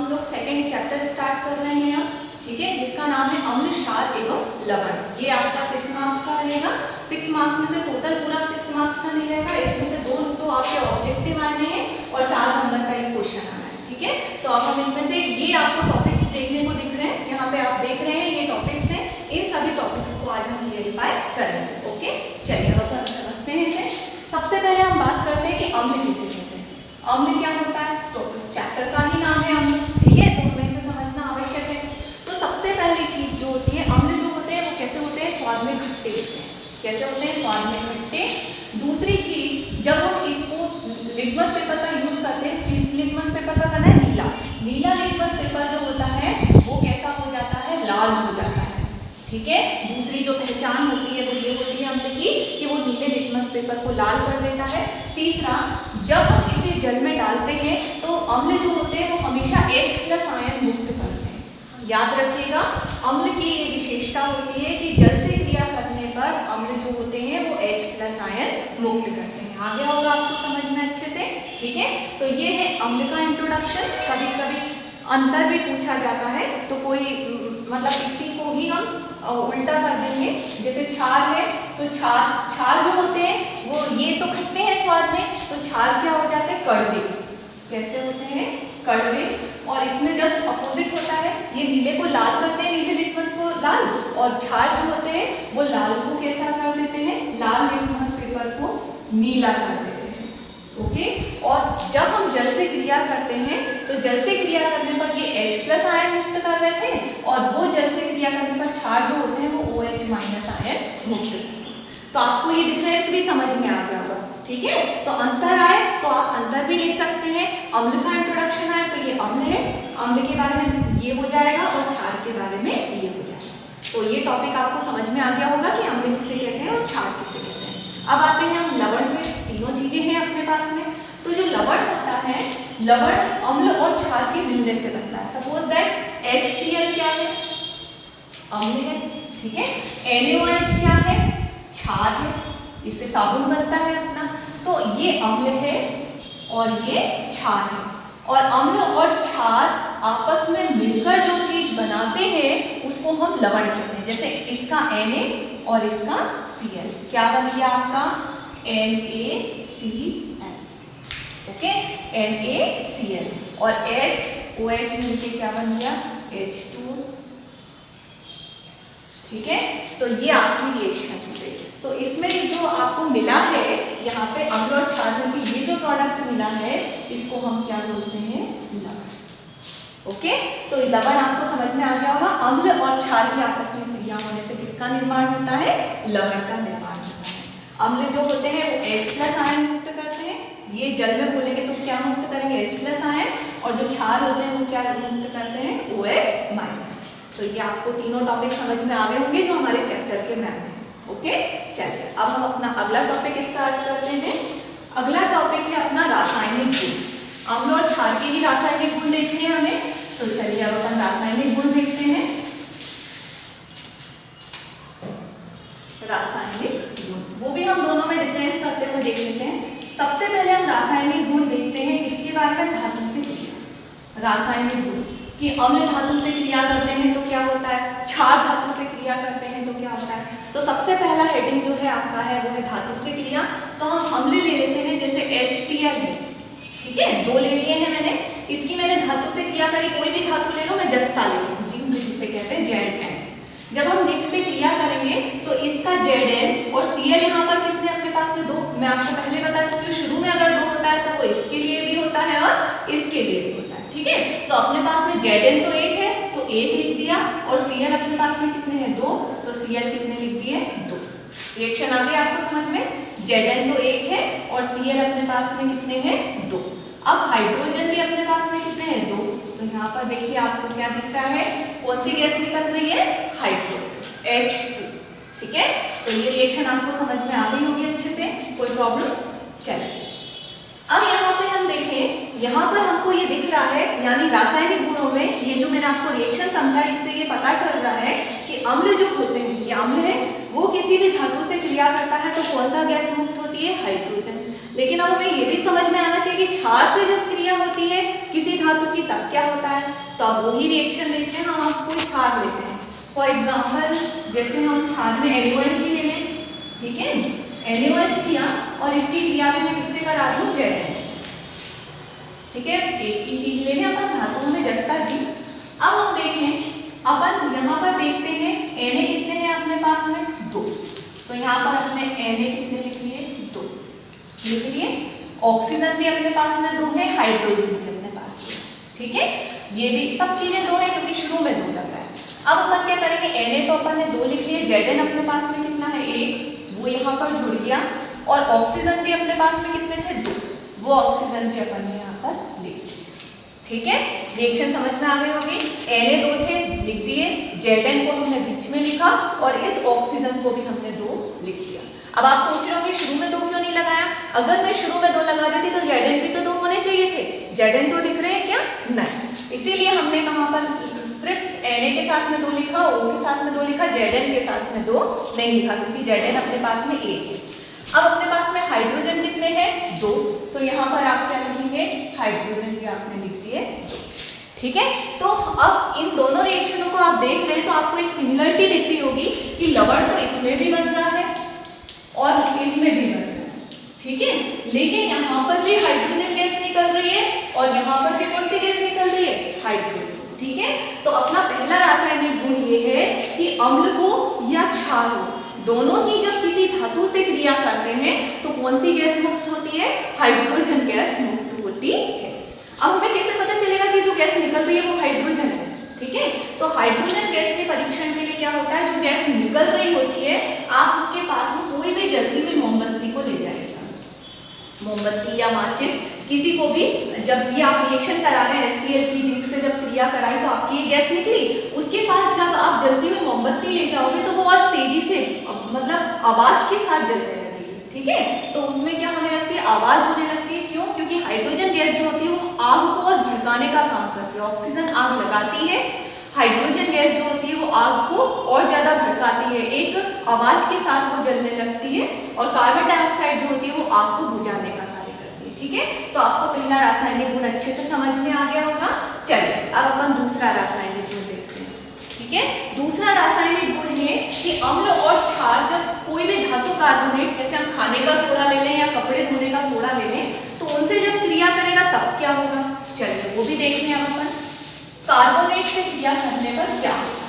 हम लोग second chapter start कर रहे हैं, ठीक है, जिसका नाम है अम्ल, क्षार एवं लवण। ये आपका 6 मार्क्स का रहेगा। 6 मार्क्स में से टोटल पूरा 6 मार्क्स का नहीं रहेगा, इसमें से 2 तो आपके ऑब्जेक्टिव आने हैं और 4 नंबर का एक क्वेश्चन आना है, ठीक है। तो अब हम इनमें से ये आपको टॉपिक्स देखने को दिख रहे हैं, यहाँ पे आप देख रहे हैं ये टॉपिक्स हैं, इन सभी टॉपिक्स को आज हम क्लियरिफाई करेंगे। ओके, चलिए अब हम समझते हैं इसे। सबसे पहले हम बात करते हैं कि अम्ल किसे कहते हैं। अम्ल क्या होता है, तो चैप्टर का ही नाम है अम्ल, ठीक है, तो हमें इसे समझना आवश्यक है। तो सबसे पहली चीज जो होती है, अम्ल जो होते हैं वो कैसे होते हैं, स्वाद में खट्टे होते हैं। कैसे होते हैं, स्वाद में खट्टे। दूसरी चीज, जब हम इसको लिटमस पेपर का यूज करते हैं, किस लिटमस पेपर का करना है, नीला। नीला लिटमस पेपर जो होता है वो कैसा हो जाता है, लाल हो जाता है, ठीक है। दूसरी जो पहचान होती है वो ये होती है अम्ल की कि वो नीले लिटमस पेपर को लाल कर देता है। तीसरा, जब हम इसे जल में डालते हैं तो अम्ल जो होते हैं वो हमेशा H+ आयन मुक्त करते हैं। याद रखिएगा, अम्ल की ये विशेषता होती है कि जल से क्रिया करने पर अम्ल जो होते हैं वो H+ आयन मुक्त करते हैं। आ गया होगा आपको समझ में अच्छे से, ठीक है। तो ये है अम्ल का इंट्रोडक्शन। कभी कभी अंतर भी पूछा जाता है, तो कोई मतलब इसी को ही हम उल्टा कर देंगे। जैसे क्षार है, तो क्षार जो होते हैं वो ये तो खट्टे हैं स्वाद में, तो क्षार क्या हो जाते हैं, कड़वे। कैसे होते हैं, कड़वे। और इसमें जस्ट अपोजिट होता है, ये नीले को लाल करते हैं, नीले लिटमस को लाल, और क्षार जो होते हैं वो लाल को कैसा कर देते हैं, लाल लिटमस पेपर को नीला कर देते हैं। ओके, और जब हम जल से क्रिया करते हैं तो जल से क्रिया करने पर ये H+ आयन मुक्त कर रहे थे, और वो जल से क्रिया करने पर क्षार जो होते हैं वो OH- आयन मुक्त करते हैं। तो आपको ये डिफरेंस भी समझ में आ गया होगा, ठीक है। तो अंतर आए तो आप अंतर भी लिख सकते हैं। अम्ल का इंट्रोडक्शन आए तो ये अम्ल है, अम्ल के बारे में ये हो जाएगा, और क्षार के बारे में ये हो जाएगा। तो ये टॉपिक आपको समझ में आ गया होगा कि अम्ल किसे कहते हैं और क्षार किसे कहते हैं। अब आते हैं हम लवण में। तीनों चीजें हैं अपने पास में। तो जो लवण होता है, लवण अम्ल और क्षार के मिलने से बनता है। सपोज दैट HCl क्या है, अम्ल है, ठीक है। NaOH क्या है, क्षार है, इससे साबुन बनता है अपना। तो ये अम्ल है और ये क्षार है, और अम्ल और क्षार आपस में मिलकर जो चीज बनाते हैं उसको हम लवण कहते हैं। जैसे इसका Na और इसका Cl, क्या बन गया आपका, NaCl, ओके, NaCl, और OH मिलके क्या बन गया, H2, ठीक है। तो ये आपकी रिएक्शन हो गई। तो इसमें जो आपको मिला है यहाँ पे अम्ल और क्षार में भी ये जो प्रोडक्ट मिला है इसको हम क्या बोलते हैं, लवण। ओके, तो लवण आपको समझ में आ गया होगा। अम्ल और क्षार की आपस में क्रिया होने से किसका निर्माण होता है, लवण का निर्माण होता है। अम्ल जो होते हैं वो H+ आयन मुक्त करते हैं, ये जल में घोलेंगे तो क्या मुक्त करेंगे, H+ आयन, और जो क्षार होते हैं वो क्या मुक्त करते हैं, OH-। तो ये आपको तीनों टॉपिक समझ में आ गए होंगे जो हमारे चैप्टर के मैम है। ओके, चलिए अब हम अपना अगला टॉपिक स्टार्ट करते हैं। अगला टॉपिक है अपना रासायनिक गुण। अम्ल और क्षार के ही रासायनिक गुण देखने हैं हमें, तो चलिए अब अपन रासायनिक गुण देखते हैं। रासायनिक गुण वो भी हम दोनों में डिफरेंस करते हुए देख लेते हैं। सबसे पहले हम रासायनिक गुण देखते हैं किसके बारे में, धातु से क्रिया। रासायनिक गुण कि अम्ल धातु से क्रिया करते हैं तो क्या होता है, क्षार धातु से क्रिया करते हैं तो क्या होता है। तो सबसे पहला हेडिंग जो है आपका है वो है धातु से क्रिया। तो हम अम्ल ले लेते हैं, जैसे HCl है, ठीक है, 2 ले लिए हैं मैंने। इसकी मैंने धातु से क्रिया करी, कोई भी धातु ले लो, मैं जस्ता ले लूँ, जिंक जिसे कहते हैं Zn। जब हम जिंक से क्रिया करेंगे तो इसका Zn और Cl यहाँ पर कितने अपने पास में, 2। मैं आपको पहले बता चुकी हूँ, शुरू में अगर 2 होता है तो वो इसके लिए भी होता है और इसके लिए भी होता है, ठीक है। तो अपने पास में Zn तो 1 है तो 1 लिख दिया, और Cl अपने पास में कितने हैं, 2, तो Cl कितने लिख दिए, 2। रिएक्शन आ गई आपको समझ में। Zn तो 1 है और Cl अपने पास में कितने हैं, 2। अब हाइड्रोजन भी अपने पास में कितने हैं, 2। तो यहाँ पर देखिए आपको क्या दिख रहा है, कौन सी गैस निकल रही है, हाइड्रोजन, H2, ठीक है। तो ये रिएक्शन आपको समझ में आ गई होगी अच्छे से, कोई प्रॉब्लम। चलिए अब यहाँ पे हम देखें, यहाँ पर हमको ये दिख रहा है, यानी रासायनिक गुणों में ये जो मैंने आपको रिएक्शन समझा, इससे ये पता चल रहा है कि अम्ल जो होते हैं, ये अम्ल है, वो किसी भी धातु से क्रिया करता है तो कौन सा गैस मुक्त होती है, हाइड्रोजन। लेकिन अब हमें ये भी समझ में आना चाहिए कि क्षार से जब क्रिया होती है किसी धातु की, तब क्या होता है, तो अब वही रिएक्शन देखते हैं, हम आपको कोई क्षार लेते हैं। फॉर एग्जाम्पल जैसे हम क्षार में NaOH ले लें, ठीक है, NaOH लिया और इसकी क्रिया भी मैं किससे करा रही हूँ, Zn से, ठीक है। एक ही चीज ले लें अपन, धातुओं में जस्ता जी। अब हम देखें, अपन यहाँ पर देखते हैं Na कितने हैं अपने पास में, 2, तो यहाँ पर अपने Na कितने लिख लिए, 2 लिख लिए। ऑक्सीजन भी अपने पास में 2 है, हाइड्रोजन भी अपने पास में, ठीक है, ये भी सब चीजें 2 है क्योंकि शुरू में 2 लग रहा है। अब अपन क्या करेंगे, Na तो अपन ने 2 लिख लिए, Zn अपने पास में कितना है, 1, वो यहाँ पर जुड़ गया, और ऑक्सीजन भी अपने पास में कितने थे, 2, वो ऑक्सीजन भी अपन ने यहाँ पर लिख दिया, ठीक है। रिएक्शन समझ में आ गई होगी। Na 2 थे, लिख दिए, Zn को हमने बीच में लिखा और इस ऑक्सीजन को भी हमने 2 लिख दिया। अब आप सोच रहे होंगे शुरू में 2 क्यों नहीं लगाया, अगर मैं शुरू में 2 लगा देती तो Zn भी तो 2 होने चाहिए थे, Zn 2 दिख रहे हैं क्या, नहीं, इसीलिए हमने वहां पर सिर्फ Na के साथ में 2 लिखा, O के साथ में 2 लिखा, Zn के साथ में 2 नहीं लिखा क्योंकि Zn अपने पास में 1 है। अब अपने पास में हाइड्रोजन कितने हैं, 2, तो यहाँ पर आप क्या लिखेंगे, हाइड्रोजन भी आपने लिख दिए, ठीक है। तो अब इन दोनों रिएक्शनों को आप देख रहे हैं तो आपको एक सिमिलरिटी दिख रही होगी कि लवण तो इसमें भी बन रहा है और इसमें भी बन रहा है, ठीक है, लेकिन यहाँ पर भी हाइड्रोजन गैस निकल रही है और यहाँ पर भी कौन सी गैस निकल रही है, हाइड्रोजन, ठीक है। तो अपना पहला रासायनिक गुण ये है कि अम्ल हो या क्षार हो, दोनों ही जब किसी धातु से क्रिया करते हैं तो कौन सी गैस मुक्त होती है, हाइड्रोजन गैस मुक्त होती है। अब हमें कैसे पता चलेगा कि जो गैस निकल रही है वो हाइड्रोजन है, ठीक है। तो हाइड्रोजन गैस के परीक्षण के लिए क्या होता है, जो गैस निकल रही होती है आप उसके पास में कोई भी जलती हुई मोमबत्ती को ले जाइएगा, मोमबत्ती या माचिस किसी को भी, जब ये आप रिएक्शन करा रहे हैं HCl की जिंक से जब क्रिया कराई तो आपकी ये गैस निकली, उसके पास जब आप जलती हुई मोमबत्ती ले जाओगे तो वो और तेजी से मतलब आवाज के साथ जलने लगेगी, ठीक है। तो उसमें क्या होने लगती है, आवाज होने लगती है, क्यों, क्योंकि हाइड्रोजन गैस जो होती है वो आग को और भड़काने का काम करती है। ऑक्सीजन आग लगाती है, हाइड्रोजन गैस जो होती है वो आग को और ज्यादा भड़काती है, एक आवाज के साथ वो जलने लगती है, और कार्बन डाइऑक्साइड जो होती है वो आग को बुझाने का कार्य करती है, ठीक है। तो आपको पहला रासायनिक गुण अच्छे से समझ में आ गया होगा। चलिए अब अपन दूसरा रासायनिक गुण देखते हैं, ठीक है। दूसरा रासायनिक गुण है कि अम्ल और क्षार जब कोई भी धातु कार्बोनेट, जैसे हम खाने का सोडा ले लें या कपड़े धोने का सोडा ले लें, तो उनसे जब क्रिया करेगा तब क्या होगा, चलिए वो भी देखते हैं अपन। कार्बोनेट से क्रिया करने पर क्या होता है,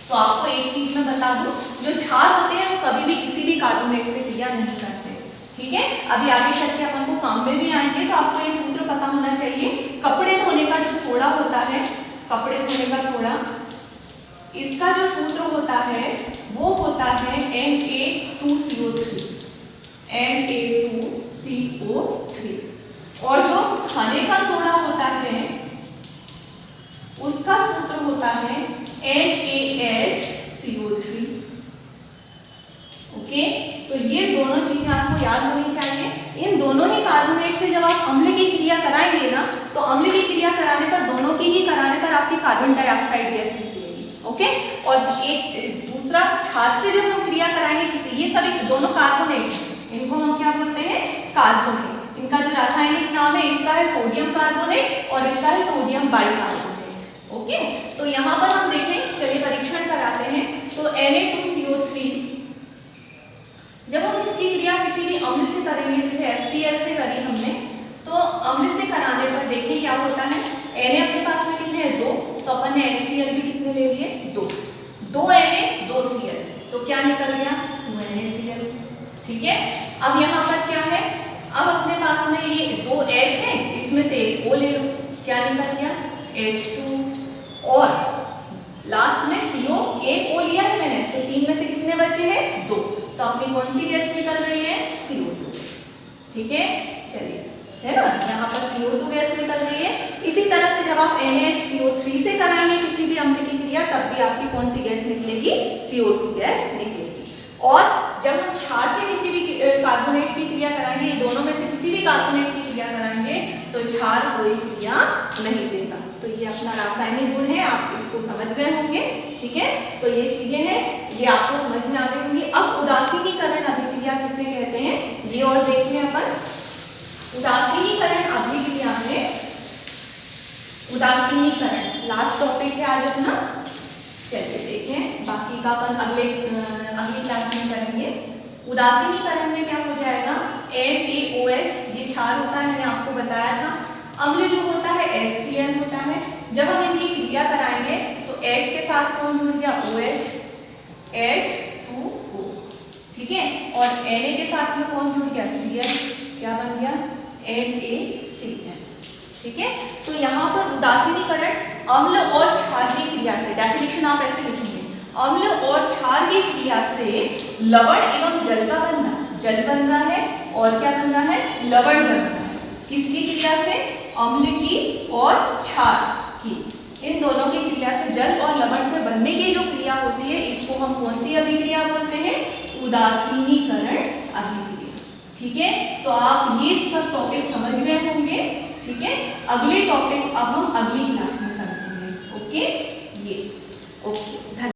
तो आपको एक चीज मैं बता दूं, जो क्षार होते हैं वो कभी भी किसी भी कार्बोनेट से क्रिया नहीं करते, ठीक है। अभी आगे चल के अपन को काम में भी आएंगे तो आपको ये सूत्र पता होना चाहिए। कपड़े धोने का जो सोडा होता है, कपड़े धोने का सोडा, इसका जो सूत्र होता है वो होता है Na2CO3, Na2CO3, और जो खाने का सोडा होता है उसका सूत्र होता है NaHCO3, ओके। तो ये दोनों चीजें आपको याद होनी चाहिए। इन दोनों ही कार्बोनेट से जब आप अम्ल की क्रिया कराएंगे ना, तो अम्ल की क्रिया कराने पर, दोनों की ही कराने पर आपकी कार्बन डाइऑक्साइड गैस निकलेगी, ओके। और एक दूसरा, क्षार से जब हम क्रिया कराएंगे किसी, ये सभी दोनों कार्बोनेट हैं, इनको हम क्या बोलते हैं, कार्बोनेट। इनका जो रासायनिक नाम है, इसका है सोडियम कार्बोनेट और इसका है सोडियम बाइकार्बोनेट, ओके। तो यहाँ पर हम देखें, चलिए परीक्षण कराते हैं। तो Na2CO3 जब हम इसकी क्रिया किसी भी अम्ल से करेंगे, जैसे HCl से करी हमने, तो अम्ल से कराने पर देखें क्या होता है। Na अपने पास में कितने हैं, 2, तो अपन ने HCl भी कितने ले लिए, 2, 2 Na 2 Cl, तो क्या निकल गया, 2 NaCl, ठीक है। अब यहाँ पर क्या है, अब अपने पास में ये 2 H है, इसमें से एक O ले लो, क्या निकल गया, H2, और लास्ट में CO, एक O लिया है मैंने, तो 3 में से कितने बचे हैं, 2, तो अपनी कौन सी गैस निकल रही है, CO2, ठीक है। चलिए, है ना, यहाँ पर CO2 गैस निकल रही है। इसी तरह से जब आप NaHCO3 से कराएंगे किसी भी अम्ल की क्रिया, तब भी आपकी कौन सी गैस निकलेगी, CO2 गैस निकलेगी। और जब हम क्षार से किसी भी कार्बोनेट की क्रिया कराएंगे, ये दोनों में से किसी भी कार्बोनेट की क्रिया कराएंगे, तो क्षार कोई क्रिया नहीं देता। तो ये अपना रासायनिक गुण है, आप इसको समझ गए होंगे, ठीक है। तो ये चीजें हैं, ये आपको समझ में आ गई होंगी। अब उदासीनीकरण अभिक्रिया किसे कहते हैं, ये और देख लें अपन। उदासीनीकरण अभिक्रिया में उदासीनीकरण लास्ट टॉपिक है आज अपना। चलिए देखें, बाकी का अपन अगली क्लास में करेंगे। उदासीनीकरण में क्या हो जाएगा, NaOH ये क्षार होता है, मैंने आपको बताया था। अम्ल जो होता है HCl होता है। जब हम इनकी क्रिया कराएंगे तो H के साथ कौन जुड़ गया, OH, H2O, ठीक है। और Na के साथ में कौन जुड़ गया, Cl, क्या बन गया, NaCl, ठीक है। तो यहाँ पर उदासीनीकरण अम्ल और क्षार की क्रिया से, डेफिनेशन आप ऐसे लिखेंगे, अम्ल और क्षार की क्रिया से लवण एवं जल का बनना, जल बन रहा है और क्या बन रहा है, लवण बन रहा है। किसकी क्रिया से, अम्ल की और क्षार की, इन दोनों की क्रिया से जल और लवण के बनने की जो क्रिया होती है, इसको हम कौन सी अभिक्रिया बोलते हैं, उदासीनीकरण अभिक्रिया, ठीक है। तो आप ये सब टॉपिक समझ गए होंगे, ठीक है। अगले टॉपिक अब हम अगली क्लास में समझेंगे, ओके।